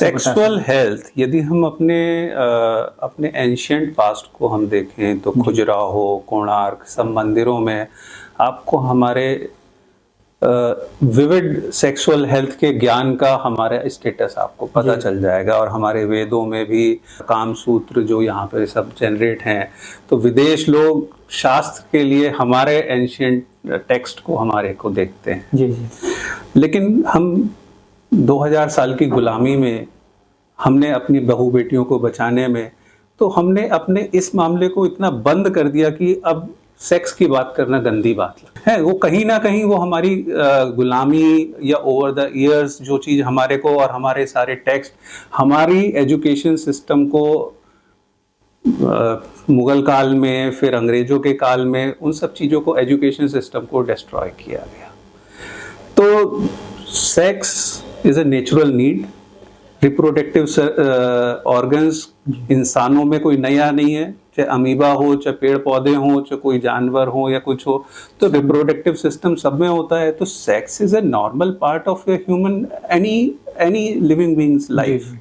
Sexual health, यदि हम अपने एंशियंट पास्ट को हम देखें तो खजुराहो, कोणार्क, सब मंदिरों में आपको हमारे विविड सेक्सुअल हेल्थ के ज्ञान का हमारा स्टेटस आपको पता चल जाएगा। और हमारे वेदों में भी काम सूत्र जो यहाँ पे सब जनरेट हैं, तो विदेश लोग शास्त्र के लिए हमारे एंशियंट टेक्स्ट को हमारे को देखते हैं। जी जी। लेकिन हम 2000 साल की गुलामी में हमने अपनी बहू बेटियों को बचाने में, तो हमने अपने इस मामले को इतना बंद कर दिया कि अब सेक्स की बात करना गंदी बात है। वो कहीं ना कहीं वो हमारी गुलामी या ओवर द इयर्स जो चीज़ हमारे को और हमारे सारे टेक्स्ट हमारी एजुकेशन सिस्टम को मुगल काल में, फिर अंग्रेजों के काल में, उन सब चीज़ों को एजुकेशन सिस्टम को डिस्ट्रॉय किया गया। तो sex is a natural need. Reproductive organs इंसानों में कोई नया नहीं है, चाहे अमीबा हो, चाहे पेड़ पौधे हो, चाहे कोई जानवर हो या कुछ हो, तो रिप्रोडक्टिव सिस्टम सब में होता है। तो sex is a normal part of a human any living beings life.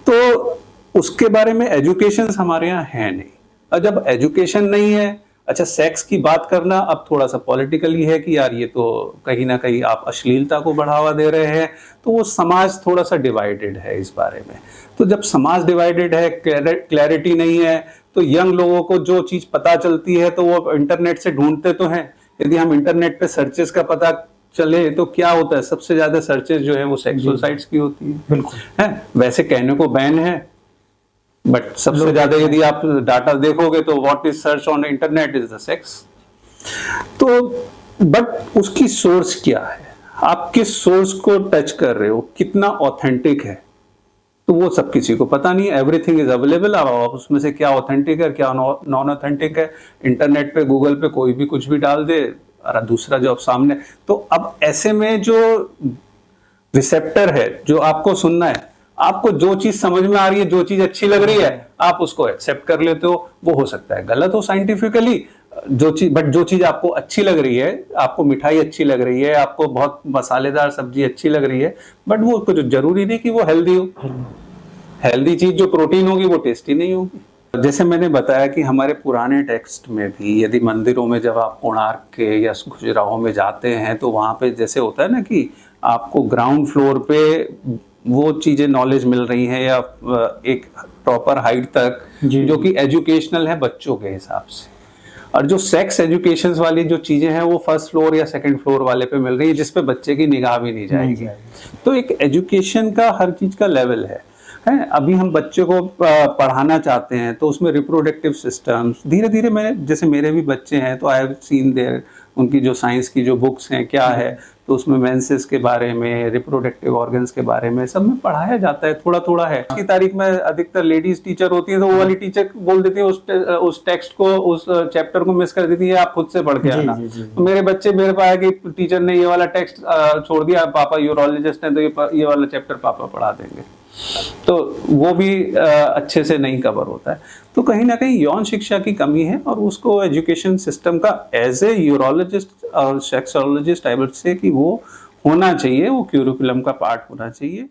तो उसके बारे में एजुकेशन हमारे यहाँ है नहीं। और जब एजुकेशन नहीं है, अच्छा सेक्स की बात करना अब थोड़ा सा पॉलिटिकली है कि यार ये तो कहीं ना कहीं आप अश्लीलता को बढ़ावा दे रहे हैं, तो वो समाज थोड़ा सा डिवाइडेड है इस बारे में। तो जब समाज डिवाइडेड है, क्लैरिटी नहीं है, तो यंग लोगों को जो चीज़ पता चलती है तो वो इंटरनेट से ढूंढते तो हैं। यदि हम इंटरनेट पे सर्चेस का पता चले तो क्या होता है, सबसे ज़्यादा सर्चेस जो है वो सेक्सुअल साइट्स की होती है। बिल्कुल है, वैसे कहने को बैन है, बट सबसे ज्यादा यदि आप डाटा देखोगे तो what is search on internet is the sex. तो बट उसकी सोर्स क्या है, आप किस सोर्स को टच कर रहे हो, कितना ऑथेंटिक है, तो वो सब किसी को पता नहीं है। एवरीथिंग इज अवेलेबल, आप उसमें से क्या ऑथेंटिक है क्या नॉन ऑथेंटिक है, इंटरनेट पे गूगल पे कोई भी कुछ भी डाल दे और दूसरा जॉब सामने। तो अब ऐसे में जो रिसेप्टर है, जो आपको सुनना है, आपको जो चीज समझ में आ रही है, जो चीज अच्छी लग रही है, आप उसको एक्सेप्ट कर लेते हो। वो हो सकता है गलत हो साइंटिफिकली, बट जो चीज आपको अच्छी लग रही है, आपको मिठाई अच्छी लग रही है, आपको बहुत मसालेदार सब्जी अच्छी लग रही है, बट वो कुछ जरूरी नहीं कि वो हेल्दी हो। हेल्दी चीज जो प्रोटीन होगी वो टेस्टी नहीं होगी। जैसे मैंने बताया कि हमारे पुराने टेक्स्ट में भी, यदि मंदिरों में जब आप कोणार्क के या खजुराहो में जाते हैं, तो वहां पे जैसे होता है ना कि आपको ग्राउंड फ्लोर पे वो चीजें नॉलेज मिल रही हैं या एक प्रॉपर हाइट तक, जो कि एजुकेशनल है बच्चों के हिसाब से। और जो सेक्स एजुकेशन वाली जो चीजें हैं वो फर्स्ट फ्लोर या सेकंड फ्लोर वाले पे मिल रही है, जिसपे बच्चे की निगाह भी नहीं जाएगी। तो एक एजुकेशन का हर चीज का लेवल है। अभी हम बच्चे को पढ़ाना चाहते हैं तो उसमें रिप्रोडक्टिव सिस्टम्स धीरे धीरे, मैं जैसे मेरे भी बच्चे हैं तो आई हैव सीन देयर, उनकी जो साइंस की जो बुक्स हैं क्या है, तो उसमें मेंसेस के बारे में, रिप्रोडक्टिव ऑर्गन्स के बारे में सब में पढ़ाया जाता है, थोड़ा थोड़ा है। आज की तारीख में अधिकतर लेडीज टीचर होती है, तो वो वाली टीचर बोल देती है उस टेक्स्ट को, उस चैप्टर को मिस कर देती है, आप खुद से पढ़ के आना। तो मेरे बच्चे मेरे पास कि टीचर ने ये वाला टेक्स्ट छोड़ दिया, पापा यूरोलॉजिस्ट ने तो ये वाला चैप्टर पापा पढ़ा देंगे, तो वो भी अच्छे से नहीं कवर होता है। तो कहीं ना कहीं यौन शिक्षा की कमी है, और उसको एजुकेशन सिस्टम का एज ए यूरोलॉजिस्ट और सेक्सोलॉजिस्ट आई वुड से कि वो होना चाहिए, वो क्यूरिकुलम का पार्ट होना चाहिए।